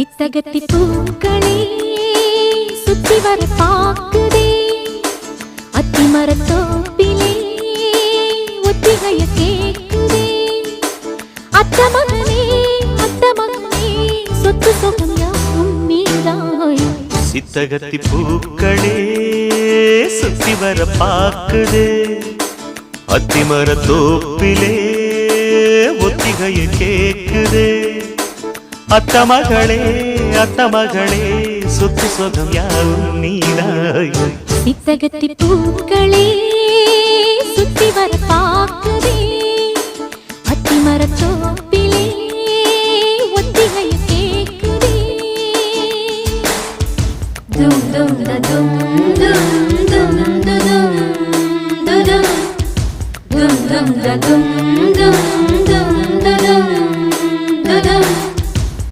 சித்தகத்தி பூக்களே சுத்தி வர பாக்குதே அத்திமரத்தோப்பிலே ஒத்திகைய கேக்குதே அத்த மகனே சொத்து சொகம் யாவும் நீதாய் சித்தகத்தி பூக்களே சுத்தி வர பாக்குதே அத்திமரத்தோப்பிலே ஒத்திகைய கேக்குதே அத்த மகளே சொத்து சொகம் யாவும் நீதாய் சித்தகத்தி பூக்களே சுத்தி வர பாக்குதே